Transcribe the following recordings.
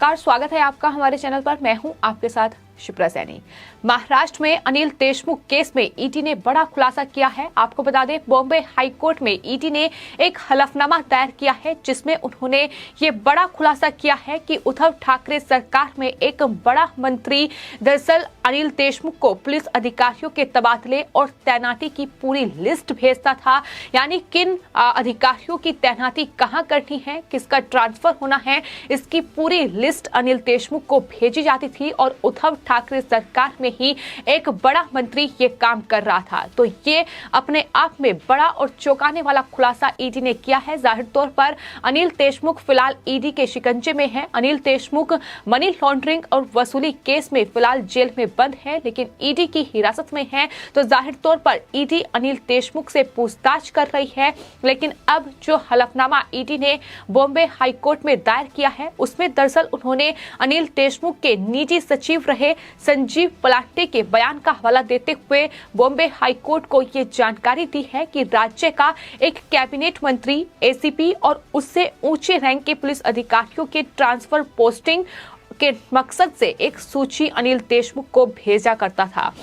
नमस्कार, स्वागत है आपका हमारे चैनल पर। मैं हूं आपके साथ शिप्रा सैनी। महाराष्ट्र में अनिल देशमुख केस में ईडी ने बड़ा खुलासा किया है। आपको बता दें, बॉम्बे हाई कोर्ट में ईडी ने एक हलफनामा दायर किया है जिसमें उन्होंने ये बड़ा खुलासा किया है कि उद्धव ठाकरे सरकार में एक बड़ा मंत्री दरअसल अनिल देशमुख को पुलिस अधिकारियों के तबादले और तैनाती की पूरी लिस्ट भेजता था। यानी किन अधिकारियों की तैनाती कहां करनी है, किसका ट्रांसफर होना है, इसकी पूरी लिस्ट अनिल देशमुख को भेजी जाती थी और उद्धव ठाकरे सरकार में ही एक बड़ा मंत्री ये काम कर रहा था। तो ये अपने आप में बड़ा और चौंकाने वाला खुलासा ईडी ने किया है। जाहिर तौर पर अनिल देशमुख फिलहाल ईडी के शिकंजे में है। अनिल देशमुख मनी लॉन्ड्रिंग और वसूली केस में फिलहाल जेल में बंद है, लेकिन ईडी की हिरासत में है। तो जाहिर तौर पर ईडी अनिल देशमुख से पूछताछ कर रही है। लेकिन अब जो हलफनामा ईडी ने बॉम्बे हाई कोर्ट में दायर किया है, उसमें दरअसल उन्होंने अनिल देशमुख के निजी सचिव रहे संजीव पलांटे के बयान का हवाला देते हुए बॉम्बे हाई कोर्ट को ये जानकारी दी है कि राज्य का एक कैबिनेट मंत्री, एसीपी और उससे ऊंचे रैंक के पुलिस अधिकारियों के ट्रांसफर पोस्टिंग के मकसद से एक सूची अनिल देशमुख को भेजा करता था।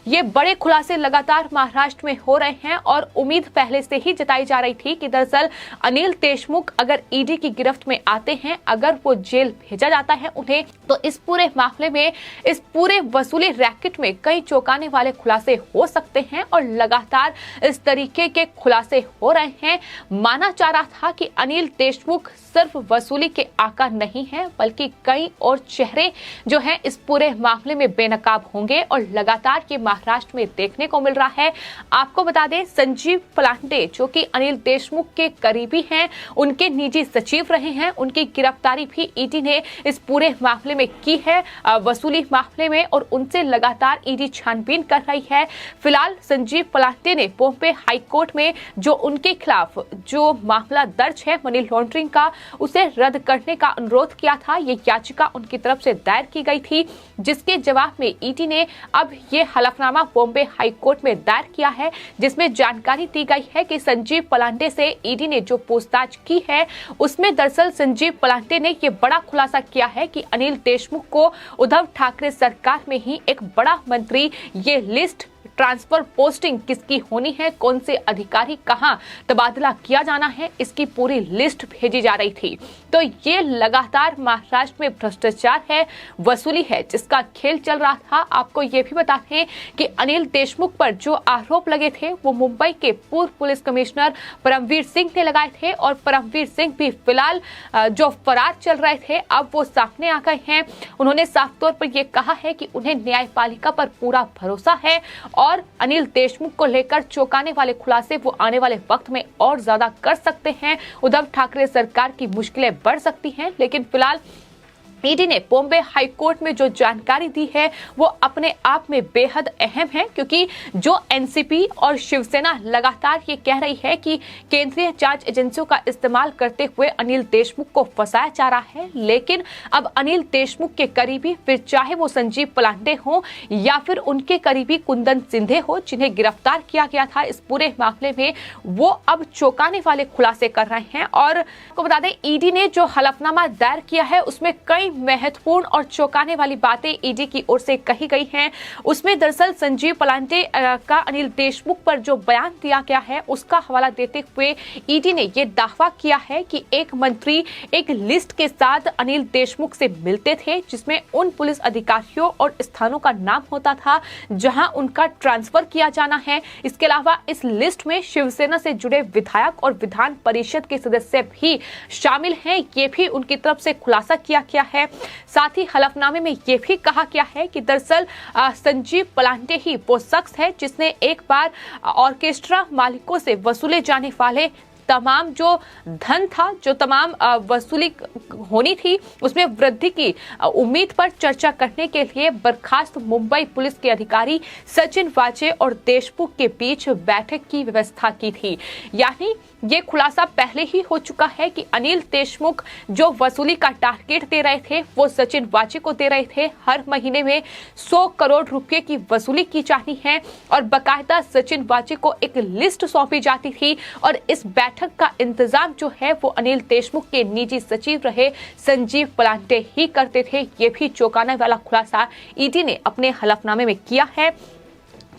ये बड़े खुलासे लगातार महाराष्ट्र में हो रहे हैं और उम्मीद पहले से ही जताई जा रही थी कि दरअसल अनिल देशमुख अगर ईडी की गिरफ्त में आते हैं, अगर वो जेल भेजा जाता है उन्हें, तो इस पूरे मामले में, इस पूरे वसूली रैकेट में कई चौंकाने वाले खुलासे हो सकते हैं और लगातार इस तरीके के खुलासे हो रहे हैं। माना जा रहा था कि अनिल देशमुख सिर्फ वसूली के आका नहीं है, बल्कि कई और चेहरे जो हैं इस पूरे मामले में बेनकाब होंगे और लगातार ये महाराष्ट्र में देखने को मिल रहा है। आपको बता दें, संजीव पलांटे जो कि अनिल देशमुख के करीबी हैं, उनके निजी सचिव रहे हैं, उनकी गिरफ्तारी भी ईडी ने इस पूरे मामले में की है, वसूली मामले में, और उनसे लगातार ईडी छानबीन कर रही है। फिलहाल संजीव पलांटे ने बॉम्बे हाई कोर्ट में जो उनके खिलाफ जो मामला दर्ज है मनी लॉन्ड्रिंग का, उसे रद्द करने का अनुरोध किया था। ये याचिका उनकी तरफ से दायर की गई थी, जिसके जवाब में ईडी ने अब ये हलफनामा बॉम्बे हाई कोर्ट में दायर किया है, जिसमें जानकारी दी गई है कि संजीव पलांटे से ईडी ने जो पूछताछ की है, उसमें दरअसल संजीव पलांटे ने ये बड़ा खुलासा किया है कि अनिल देशमुख को उद्धव ठाकरे सरकार में ही एक बड़ा मंत्री, ये लिस्ट, ट्रांसफर पोस्टिंग किसकी होनी है, कौन से अधिकारी कहां तबादला किया जाना है, इसकी पूरी लिस्ट भेजी जा रही थी। तो ये लगातार महाराष्ट्र में भ्रष्टाचार है, वसूली है, जिसका खेल चल रहा था। आपको ये भी बता दें कि अनिल देशमुख पर जो आरोप लगे थे वो मुंबई के पूर्व पुलिस कमिश्नर परमवीर सिंह ने लगाए थे और परमवीर सिंह भी फिलहाल जो फरार चल रहे थे, अब वो सामने आ गए हैं। उन्होंने साफ तौर पर यह कहा है कि उन्हें न्यायपालिका पर पूरा भरोसा है और अनिल देशमुख को लेकर चौंकाने वाले खुलासे वो आने वाले वक्त में और ज्यादा कर सकते हैं। उद्धव ठाकरे सरकार की मुश्किलें बढ़ सकती हैं, लेकिन फिलहाल ईडी ने बॉम्बे हाई कोर्ट में जो जानकारी दी है वो अपने आप में बेहद अहम है, क्योंकि जो एनसीपी और शिवसेना लगातार ये कह रही है कि केंद्रीय जांच एजेंसियों का इस्तेमाल करते हुए अनिल देशमुख को फंसाया जा रहा है। लेकिन अब अनिल देशमुख के करीबी, फिर चाहे वो संजीव पलांटे हो या फिर उनके करीबी कुंदन सिंधे हो, जिन्हें गिरफ्तार किया गया था इस पूरे मामले में, वो अब चौंकाने वाले खुलासे कर रहे हैं। और आपको बता दें, ईडी ने जो हलफनामा दायर किया है उसमें कई महत्वपूर्ण और चौंकाने वाली बातें ईडी की ओर से कही गई हैं। उसमें दरअसल संजीव पलांटे का अनिल देशमुख पर जो बयान दिया गया है उसका हवाला देते हुए ईडी ने यह दावा किया है कि एक मंत्री एक लिस्ट के साथ अनिल देशमुख से मिलते थे, जिसमें उन पुलिस अधिकारियों और स्थानों का नाम होता था जहां उनका ट्रांसफर किया जाना है। इसके अलावा इस लिस्ट में शिवसेना से जुड़े विधायक और विधान परिषद के सदस्य भी शामिल हैं, ये भी उनकी तरफ से खुलासा किया गया है। साथ ही हलफनामे में यह भी कहा गया है कि दरअसल संजीव पलांटे ही वो शख्स है जिसने एक बार ऑर्केस्ट्रा मालिकों से वसूले जाने वाले तमाम जो धन था, जो तमाम वसूली होनी थी, उसमें वृद्धि की उम्मीद पर चर्चा करने के लिए बर्खास्त मुंबई पुलिस के अधिकारी सचिन वाजे और देशमुख के बीच बैठक की व्यवस्था की थी। यानी ये खुलासा पहले ही हो चुका है कि अनिल देशमुख जो वसूली का टारगेट दे रहे थे वो सचिन वाजे को दे रहे थे। हर महीने में 100 करोड़ रुपए की वसूली की जानी है और बकायदा सचिन वाजे को एक लिस्ट सौंपी जाती थी और इस बैठक बैठक का इंतजाम जो है वो अनिल देशमुख के निजी सचिव रहे संजीव पलांटे ही करते थे। ये भी चौंकाने वाला खुलासा ईडी ने अपने हलफनामे में किया है।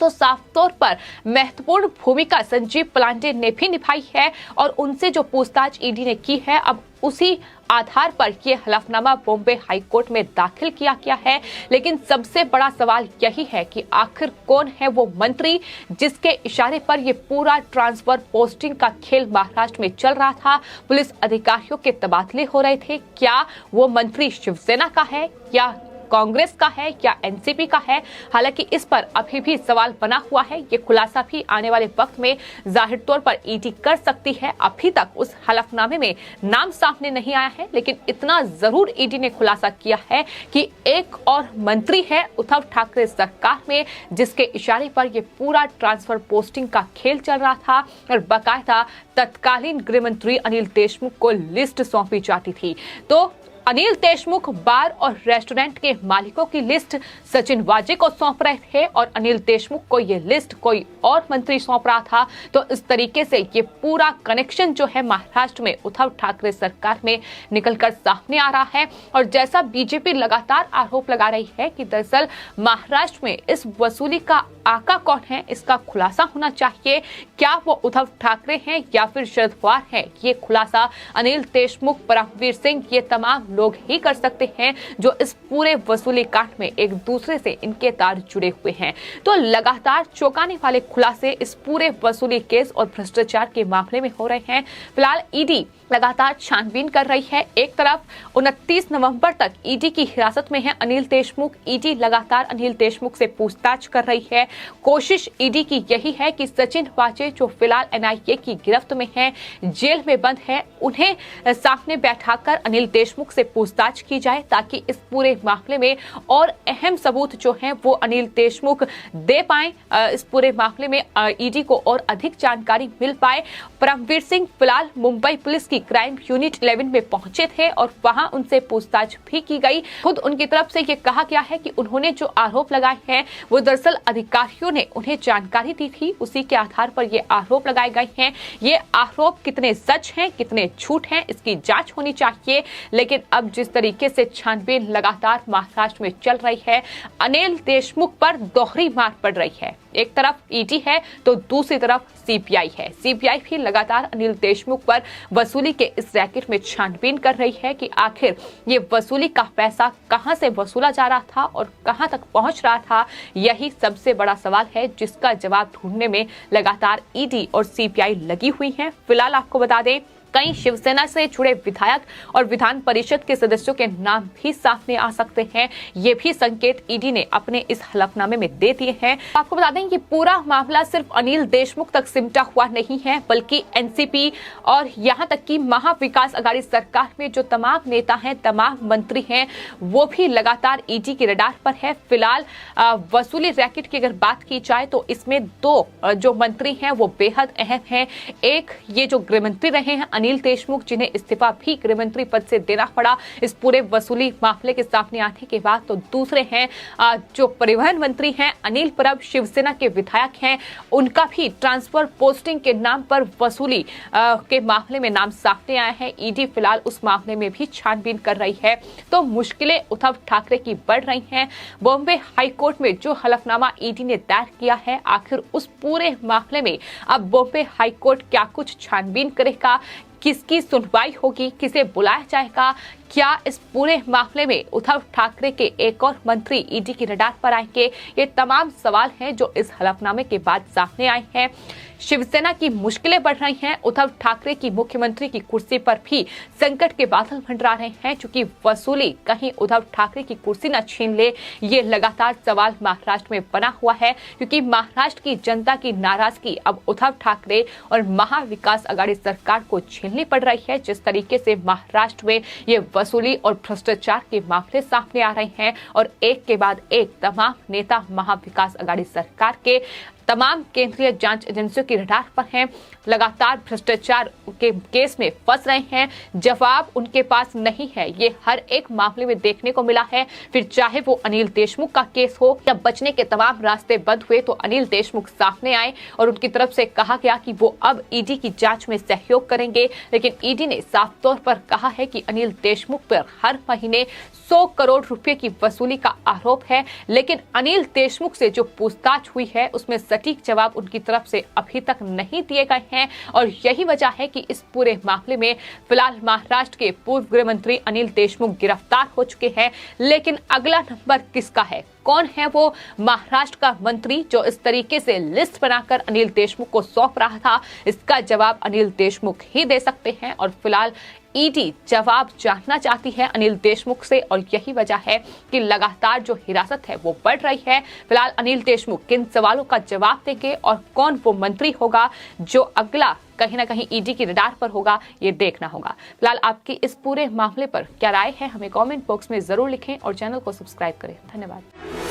तो साफ तौर पर महत्वपूर्ण भूमिका संजीव पलांटे ने भी निभाई है और उनसे जो पूछताछ ईडी ने की है, अब उसी आधार पर ये हलफनामा बॉम्बे हाईकोर्ट में दाखिल किया गया है। लेकिन सबसे बड़ा सवाल यही है कि आखिर कौन है वो मंत्री जिसके इशारे पर ये पूरा ट्रांसफर पोस्टिंग का खेल महाराष्ट्र में चल रहा था। पुलिस अधिकारियों के तबादले हो रहे थे। क्या वो मंत्री शिवसेना का है या कांग्रेस का है या एनसीपी का है? हालांकि इस पर अभी भी सवाल बना हुआ है। ये खुलासा भी आने वाले वक्त में जाहिर तौर पर ईडी कर सकती है। अभी तक उस हलफनामे में नाम सामने नहीं आया है, लेकिन इतना जरूर ईडी ने खुलासा किया है कि एक और मंत्री है उद्धव ठाकरे सरकार में जिसके इशारे पर यह पूरा ट्रांसफर पोस्टिंग का खेल चल रहा था और बाकायदा तत्कालीन गृह मंत्री अनिल देशमुख को लिस्ट सौंपी जाती थी। तो अनिल देशमुख बार और रेस्टोरेंट के मालिकों की लिस्ट सचिन वाजे को सौंप रहे थे और अनिल देशमुख को ये लिस्ट कोई और मंत्री सौंप रहा था। तो इस तरीके से ये पूरा कनेक्शन जो है महाराष्ट्र में उद्धव ठाकरे सरकार में निकलकर सामने आ रहा है। और जैसा बीजेपी लगातार आरोप लगा रही है कि दरअसल महाराष्ट्र में इस वसूली का आका कौन है, इसका खुलासा होना चाहिए। क्या वो उद्धव ठाकरे हैं या फिर शरद पवार हैं? ये खुलासा अनिल देशमुख, परमवीर सिंह, ये तमाम लोग ही कर सकते हैं जो इस पूरे वसूली कांड में एक दूसरे से इनके तार जुड़े हुए हैं। तो लगातार चौंकाने वाले खुलासे इस पूरे वसूली केस और भ्रष्टाचार के मामले में हो रहे हैं। फिलहाल ईडी लगातार छानबीन कर रही है। एक तरफ 29 नवंबर तक ईडी की हिरासत में है अनिल देशमुख। ईडी लगातार अनिल देशमुख से पूछताछ कर रही है। कोशिश ईडी की यही है कि सचिन वाजे जो फिलहाल एनआईए की गिरफ्त में है, जेल में बंद है, उन्हें सामने बैठाकर अनिल देशमुख से पूछताछ की जाए ताकि इस पूरे मामले में और अहम सबूत जो हैं वो अनिल देशमुख दे पाए। इस पूरे मामले में ईडी को और अधिक जानकारी मिल पाए। परमवीर सिंह फिलहाल मुंबई पुलिस की क्राइम यूनिट 11 में पहुंचे थे और वहां उनसे पूछताछ भी की गई। खुद उनकी तरफ से ये कहा गया है कि उन्होंने जो आरोप लगाए हैं वो दरअसल अधिकारियों ने उन्हें जानकारी दी थी, उसी के आधार पर ये आरोप लगाए गए हैं। ये आरोप कितने सच हैं, कितने झूठ हैं, इसकी जांच होनी चाहिए। लेकिन अब जिस तरीके से छानबीन लगातार महाराष्ट्र में चल रही है, अनिल देशमुख पर दोहरी मार पड़ रही है। एक तरफ ईडी है तो दूसरी तरफ सीबीआई है। सीबीआई भी लगातार अनिल देशमुख पर वसूली के इस रैकेट में छानबीन कर रही है कि आखिर ये वसूली का पैसा कहां से वसूला जा रहा था और कहां तक पहुंच रहा था। यही सबसे बड़ा सवाल है जिसका जवाब ढूंढने में लगातार ईडी और सीबीआई लगी हुई है। फिलहाल आपको बता दें कई शिवसेना से जुड़े विधायक और विधान परिषद के सदस्यों के नाम भी सामने आ सकते हैं। ये भी संकेत ईडी ने अपने इस हलफनामे में दे दिए हैं। आपको बता दें कि पूरा मामला सिर्फ अनिल देशमुख तक सिमटा हुआ नहीं है, बल्कि एनसीपी और यहाँ तक कि महाविकास अघाड़ी सरकार में जो तमाम नेता हैं, तमाम मंत्री हैं, वो भी लगातार ईडी के रडार पर है। फिलहाल वसूली रैकेट की अगर बात की जाए तो इसमें दो जो मंत्री हैं वो बेहद अहम हैं। एक ये जो गृह मंत्री रहे हैं अनिल देशमुख, जिन्हें इस्तीफा भी गृह मंत्री पद से देना पड़ा इस पूरे वसूली मामले के सामने आने के बाद। तो दूसरे हैं जो परिवहन मंत्री हैं अनिल परब, शिवसेना के विधायक हैं, उनका भी ट्रांसफर पोस्टिंग के नाम पर वसूली के मामले में नाम सामने आया है। ईडी फिलहाल उस मामले में भी छानबीन कर रही है। तो मुश्किलें उद्धव ठाकरे की बढ़ रही हैं। बॉम्बे हाईकोर्ट में जो हलफनामा ईडी ने दायर किया है, आखिर उस पूरे मामले में अब बॉम्बे हाईकोर्ट क्या कुछ छानबीन करेगा, किसकी सुनवाई होगी, किसे बुलाया जाएगा, क्या इस पूरे मामले में उद्धव ठाकरे के एक और मंत्री ईडी की रडार पर आएंगे, ये तमाम सवाल हैं जो इस हलफनामे के बाद सामने आए हैं। शिवसेना की मुश्किलें बढ़ रही हैं। उद्धव ठाकरे की मुख्यमंत्री की कुर्सी पर भी संकट के बादल मंडरा रहे हैं, क्योंकि वसूली कहीं उद्धव ठाकरे की कुर्सी न छीन ले, ये लगातार सवाल महाराष्ट्र में बना हुआ है। क्योंकि महाराष्ट्र की जनता की नाराजगी अब उद्धव ठाकरे और महाविकास अघाड़ी सरकार को झेलनी पड़ रही है। जिस तरीके से महाराष्ट्र में ये वसूली और भ्रष्टाचार के मामले सामने आ रहे हैं और एक के बाद एक तमाम नेता महाविकास अघाड़ी सरकार के, तमाम केंद्रीय जांच एजेंसियों की रडार पर हैं, लगातार भ्रष्टाचार के केस में फंस रहे हैं, जवाब उनके पास नहीं है। ये हर एक मामले में देखने को मिला है। फिर चाहे वो अनिल देशमुख का केस हो या बचने के तमाम रास्ते बंद हुए तो अनिल देशमुख सामने आए और उनकी तरफ से कहा गया कि वो अब ईडी की जांच में सहयोग करेंगे। लेकिन ईडी ने साफ तौर पर कहा है कि अनिल देशमुख पर हर महीने 100 करोड़ रुपए की वसूली का आरोप है। लेकिन अनिल देशमुख से जो पूछताछ हुई है उसमें सटीक जवाब उनकी तरफ से अभी तक नहीं दिए गए हैं और यही वजह है कि इस पूरे मामले में फिलहाल महाराष्ट्र के पूर्व गृह मंत्री अनिल देशमुख गिरफ्तार हो चुके हैं। लेकिन अगला नंबर किसका है? कौन है वो महाराष्ट्र का मंत्री जो इस तरीके से लिस्ट बनाकर अनिल देशमुख को सौंप रहा था? इसका जवाब अनिल देशमुख ही दे सकते हैं और फिलहाल ईडी जवाब जानना चाहती है अनिल देशमुख से और यही वजह है कि लगातार जो हिरासत है वो बढ़ रही है। फिलहाल अनिल देशमुख किन सवालों का जवाब देंगे और कौन वो मंत्री होगा जो अगला कहीं ना कहीं ईडी की रडार पर होगा, ये देखना होगा। फिलहाल आपकी इस पूरे मामले पर क्या राय है, हमें कमेंट बॉक्स में जरूर लिखें और चैनल को सब्सक्राइब करें। धन्यवाद।